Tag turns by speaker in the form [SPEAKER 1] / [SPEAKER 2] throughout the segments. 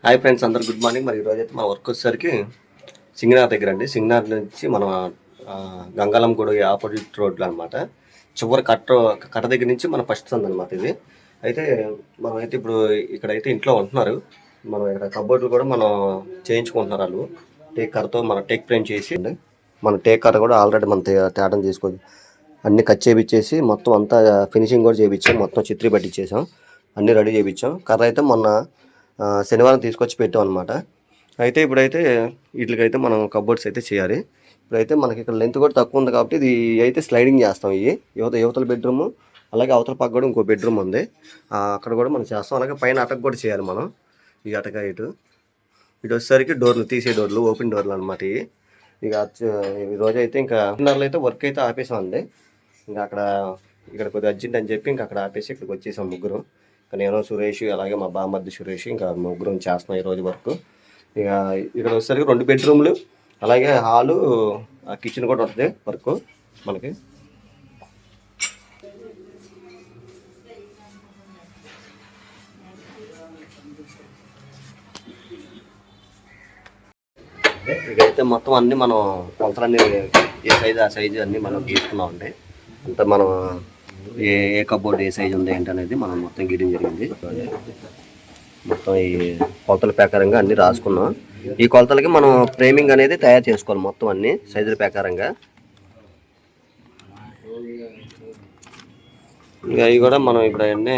[SPEAKER 1] Hi friends, అందరు good morning. మరి ఈరోజు అయితే మా వర్క్ వచ్చేసరికి సింగనార్ దగ్గర అండి. సింగనార్ నుంచి మనం గంగాలం గుడి ఆపోజిట్ రోడ్లో అనమాట. చివరి కట్ట దగ్గర నుంచి మన ఫస్ట్ సంది అనమాట ఇది. అయితే మనమైతే ఇప్పుడు ఇక్కడైతే ఇంట్లో ఉంటున్నారు. మనం ఇక్కడ కబోర్డులు కూడా మనం చేయించుకుంటున్నారు వాళ్ళు. టేక్ కర్రతో మన టేక్ ఫ్రేమ్ చేసి మన టేక్ కర్ర కూడా ఆల్రెడీ మన తేటం తీసుకొని అన్ని కట్ చేయించేసి మొత్తం అంతా ఫినిషింగ్ కూడా చేయించాం. మొత్తం చిత్రీ పట్టించేసాం, అన్నీ రెడీ చేయించాం. కర్ర అయితే మొన్న శనివారం తీసుకొచ్చి పెట్టాం అనమాట. అయితే ఇప్పుడైతే వీటికైతే మనం కబోర్డ్స్ అయితే చేయాలి. ఇప్పుడైతే మనకి ఇక్కడ లెంత్ కూడా తక్కువ ఉంది కాబట్టి ఇది అయితే స్లైడింగ్ చేస్తాం. యువతల బెడ్రూమ్, అలాగే అవతల పక్క కూడా ఇంకో బెడ్రూమ్ ఉంది, అక్కడ కూడా మనం చేస్తాం. అలాగే పైన అటక కూడా చేయాలి మనం. ఈ అటక ఇటు వచ్చేసరికి డోర్లు, తీసే డోర్లు, ఓపెన్ డోర్లు అనమాట. ఇక ఈరోజు అయితే ఇంకా అయితే వర్క్ అయితే ఆపేసామండి. ఇంకా ఇక్కడ కొద్దిగా అర్జెంట్ అని చెప్పి ఇంకా అక్కడ ఆపేసి ఇక్కడికి వచ్చేసాం ముగ్గురు. నేను, సురేష్, అలాగే మా బామ్మర్ది సురేష్, ఇంకా ముగ్గురం చేస్తున్నాం ఈరోజు వరకు. ఇక ఇక్కడ వచ్చేసరికి 2 బెడ్రూమ్లు, అలాగే హాలు, కిచెన్ కూడా ఉంటుంది వర్క్ మనకి. ఇకైతే మొత్తం అన్నీ మనం కొలతలన్నీ ఏ సైజు ఆ సైజు అన్నీ మనం తీసుకున్నామండి. అంతా మనం ఏ కబోర్డ్ ఏ సైజు ఉంది ఏంటనేది మనం మొత్తం గీయడం జరిగింది. మొత్తం ఈ కొలతల ప్రకారంగా అన్ని రాసుకున్నాం. ఈ కొలతలకి మనం ఫ్రేమింగ్ అనేది తయారు చేసుకోవాలి మొత్తం అన్ని సైజుల ప్రకారంగా. ఇక అవి కూడా మనం ఇప్పుడు అవన్నీ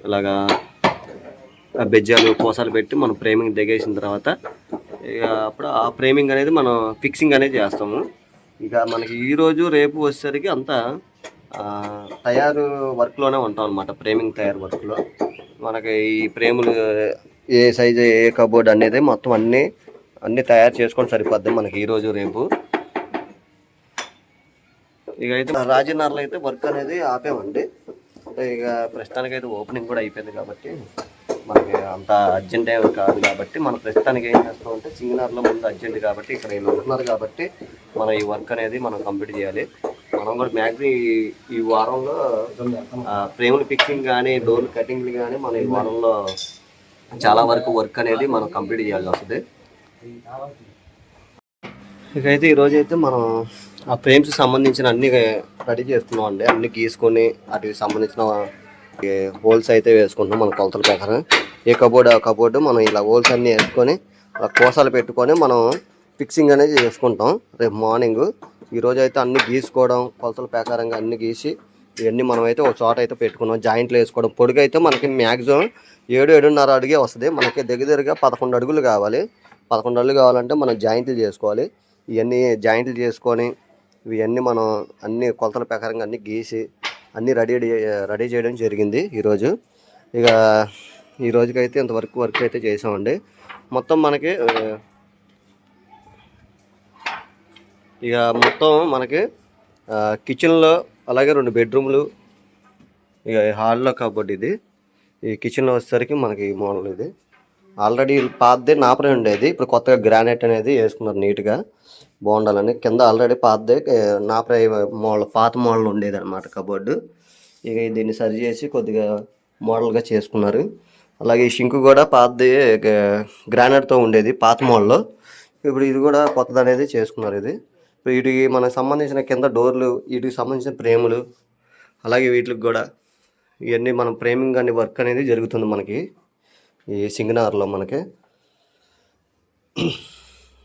[SPEAKER 1] ఇలాగా బెజ్జాలు, కోసాలు పెట్టి మనం ఫ్రేమింగ్ దిగేసిన తర్వాత ఇక అప్పుడు ఆ ఫ్రేమింగ్ అనేది మనం ఫిక్సింగ్ అనేది చేస్తాము. ఇక మనకి ఈరోజు రేపు వచ్చేసరికి అంతా తయారు వర్క్లోనే ఉంటాం అనమాట. ఫ్రేమింగ్ తయారు వర్క్లో మనకి ఈ ఫ్రేములు ఏ సైజు ఏ కబోర్డ్ అనేది మొత్తం అన్నీ తయారు చేసుకొని సరిపోద్ది మనకి ఈరోజు రేపు. ఇక అయితే రాజీనగర్లో అయితే వర్క్ అనేది ఆపేమండి. అంటే ఇక ప్రస్తుతానికి అయితే ఓపెనింగ్ కూడా అయిపోయింది కాబట్టి మనకి అంత అర్జెంట్ ఏమి కాదు కాబట్టి మనం ప్రస్తుతానికి ఏం చేస్తామంటే సింగనార్లో ముందు అర్జెంట్ కాబట్టి ఇక్కడ వీళ్ళు ఉంటున్నారు కాబట్టి మనం ఈ వర్క్ అనేది మనం కంప్లీట్ చేయాలి. మనం కూడా మ్యాక్సిమం ఈ వారంలో ఫ్రేములు ఫిక్సింగ్ కానీ, డోర్లు కటింగ్లు కానీ మనం ఈ వారంలో చాలా వరకు వర్క్ అనేది మనం కంప్లీట్ చేయాల్సి వస్తుంది. ఇకైతే ఈరోజు అయితే మనం ఆ ఫ్రేమ్స్ సంబంధించిన అన్ని రెడీ చేస్తున్నాం అండి. అన్ని గీసుకొని వాటికి సంబంధించిన హోల్స్ అయితే వేసుకుంటున్నాం మన కొలతల ప్రకారం. ఏ కబోర్డ్ ఆ కబోర్డు మనం ఇలా హోల్స్ అన్నీ వేసుకొని కోసాలు పెట్టుకొని మనం ఫిక్సింగ్ అనేది చేసుకుంటాం రేపు మార్నింగ్. ఈరోజు అయితే అన్ని గీసుకోవడం, కొలతల ప్రకారంగా అన్ని గీసి ఇవన్నీ మనం అయితే ఒక చోట అయితే పెట్టుకున్నాం. జాయింట్లు వేసుకోవడం. పొడుగు అయితే మనకి మ్యాక్సిమం 7-7.5 అడుగే వస్తుంది. మనకి దగ్గరగా 11 అడుగులు కావాలి. 11 అడుగులు కావాలంటే మనం జాయింట్లు చేసుకోవాలి. ఇవన్నీ జాయింట్లు చేసుకొని ఇవన్నీ మనం అన్ని కొలతల ప్రకారంగా అన్నీ గీసి అన్నీ రెడీ చేయడం జరిగింది ఈరోజు. ఇక ఈ రోజుకైతే ఇంతవరకు వర్క్ అయితే చేసామండి. మొత్తం మనకి ఇక మొత్తం మనకి కిచెన్లో, అలాగే 2 బెడ్రూమ్లు, ఇక హాల్లో కబోర్డ్ ఇది. ఈ కిచెన్లో వచ్చేసరికి మనకి మోడల్ ఇది ఆల్రెడీ పాతదే నాపరే ఉండేది. ఇప్పుడు కొత్తగా గ్రానైట్ అనేది వేసుకున్నారు నీట్గా బాగుండాలని. కింద ఆల్రెడీ పాతదే నాపరే మోడల్, పాత మోడల్ ఉండేది అనమాట కబోర్డు. ఇక దీన్ని సరి చేసి కొద్దిగా మోడల్గా చేసుకున్నారు. అలాగే ఈ షింక్ కూడా పాతది గ్రానైట్తో ఉండేది పాత మోడల్లో. ఇప్పుడు ఇది కూడా కొత్తది అనేది చేసుకున్నారు. వీటికి మనకు సంబంధించిన కింద డోర్లు, వీటికి సంబంధించిన ఫ్రేములు, అలాగే వీటికి కూడా ఇవన్నీ మనం ఫ్రేమింగ్ అనే వర్క్ అనేది జరుగుతుంది మనకి ఈ సింగనార్లో మనకి.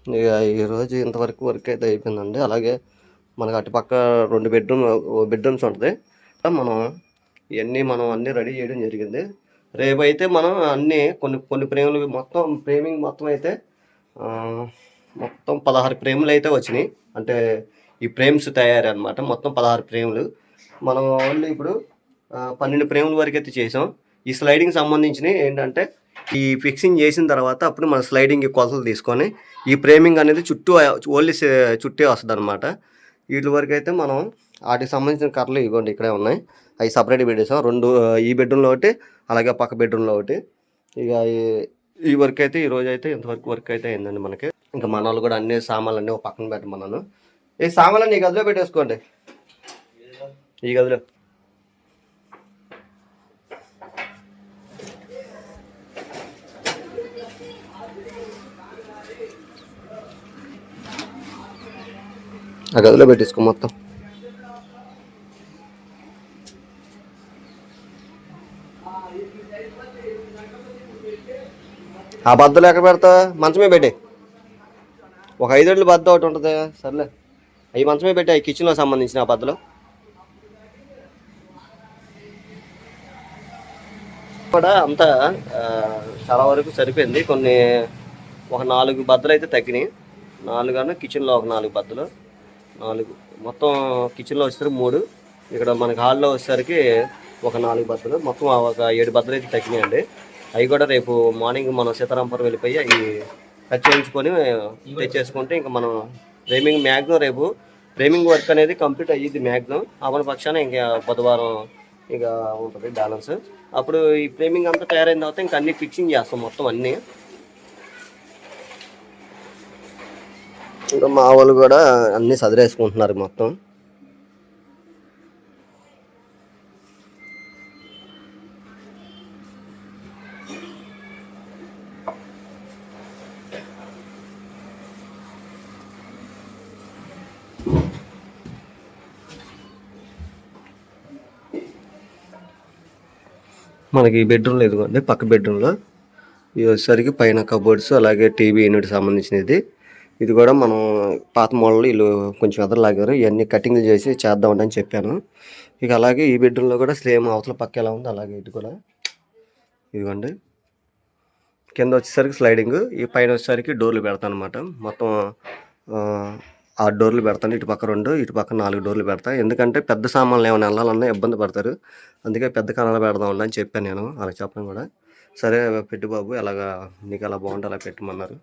[SPEAKER 1] ఇక ఈరోజు ఇంతవరకు వర్క్ అయితే అయిపోయిందండి. అలాగే మనకు అటుపక్క 2 బెడ్రూమ్స్ ఉంటుంది. మనం ఇవన్నీ అన్నీ రెడీ చేయడం జరిగింది. రేపు అయితే మనం అన్నీ కొన్ని ఫ్రేములు మొత్తం ఫ్రేమింగ్ మొత్తం అయితే మొత్తం 16 ఫ్రేములు అయితే వచ్చినాయి. అంటే ఈ ఫ్రేమ్స్ తయారీ అనమాట. మొత్తం 16 ఫ్రేములు. మనం ఓన్లీ ఇప్పుడు 12 ఫ్రేముల వరకు అయితే చేసాం. ఈ స్లైడింగ్ సంబంధించినవి ఏంటంటే ఈ ఫిక్సింగ్ చేసిన తర్వాత అప్పుడు మన స్లైడింగ్ కొలతలు తీసుకొని ఈ ఫ్రేమింగ్ అనేది ఓన్లీ చుట్టే వస్తుంది అనమాట. వీటి వరకు అయితే మనం వాటికి సంబంధించిన కర్రలు ఇవ్వండి ఇక్కడే ఉన్నాయి. అవి సపరేట్ పెట్టేసాం. 2 ఈ బెడ్రూమ్లో ఒకటి, అలాగే పక్క బెడ్రూమ్లో ఒకటి. ఇక ఈ వర్క్ అయితే ఈరోజు అయితే ఇంతవరకు వర్క్ అయితే అయిందండి మనకి. ఇంకా మన వాళ్ళు కూడా అన్ని సామాన్లు అన్నీ ఒక పక్కన పెట్టమన్నాను. ఈ సామాన్లు ఈ గదిలో పెట్టేసుకోండి, ఈ గదిలో. ఆ గదిలో పెట్టేసుకో మొత్తం. ఆ బద్దలు ఎక్కడ పెడతావు? మంచమే పెట్టే. ఒక 5 అడుగుల బద్ద ఒకటి ఉంటుంది, సర్లే. అవి మంచమే పెట్టి అవి కిచెన్లో సంబంధించిన ఆ బద్దలు కూడా అంతా ఆ, చాలా వరకు సరిపోయింది. కొన్ని ఒక 4 బద్దలు అయితే తగ్గినాయి. 4 కిచెన్లో ఒక 4 బద్దలు, 4 మొత్తం. కిచెన్లో వచ్చేసరికి 3, ఇక్కడ మనకి హాల్లో వచ్చేసరికి ఒక 4 బద్దలు, మొత్తం ఒక 7 బద్దలు అయితే తగ్గినాయండి. అవి కూడా రేపు మార్నింగ్ మనం సీతారాంపురం వెళ్ళిపోయి అవి కట్ చేయించుకొని తెచ్చేసుకుంటే ఇంకా మనం మ్యాక్సిమం రేపు ఫ్రేమింగ్ వర్క్ అనేది కంప్లీట్ అయ్యింది మ్యాక్సిమం. అవన పక్షాన ఇంకా బుధవారం ఇక ఉంటుంది బ్యాలెన్స్. అప్పుడు ఈ ఫ్రేమింగ్ అంతా తయారైన తర్వాత ఇంకా అన్ని ఫిక్సింగ్ చేస్తాం మొత్తం అన్నీ. ఇంకా మా వాళ్ళు కూడా అన్నీ సదిరేసుకుంటున్నారు మొత్తం. మనకి బెడ్రూమ్లో ఎదుగుండి పక్క బెడ్రూమ్లో ఇది వచ్చేసరికి పైన కబోర్డ్స్, అలాగే టీవీ యూనిట్ సంబంధించినది. ఇది కూడా మనం పాత మోడల్ వీళ్ళు కొంచెం ఎదరలాగారు, ఇవన్నీ కటింగ్లు చేసి చేద్దామండి అని చెప్పాను. ఇక అలాగే ఈ బెడ్రూమ్లో కూడా సేమ్ అవతల పక్క ఎలా ఉంది అలాగే ఇటు కూడా ఇదిగోండి. కింద వచ్చేసరికి స్లైడింగ్, ఈ పైన వచ్చేసరికి డోర్లు పెడతాను అనమాట. మొత్తం 6 డోర్లు పెడతాను. ఇటు పక్క 2, ఇటు పక్క 4 డోర్లు పెడతాను. ఎందుకంటే పెద్ద సామాన్లు ఏమైనా వెళ్ళాలన్నా ఇబ్బంది పడతారు, అందుకే పెద్ద కన్నాలు పెడదాం అని చెప్పాను నేను. అలా చెప్పడం కూడా సరే పెట్టు బాబు, ఎలాగా నీకు అలా బాగుంటే అలా పెట్టమన్నారు.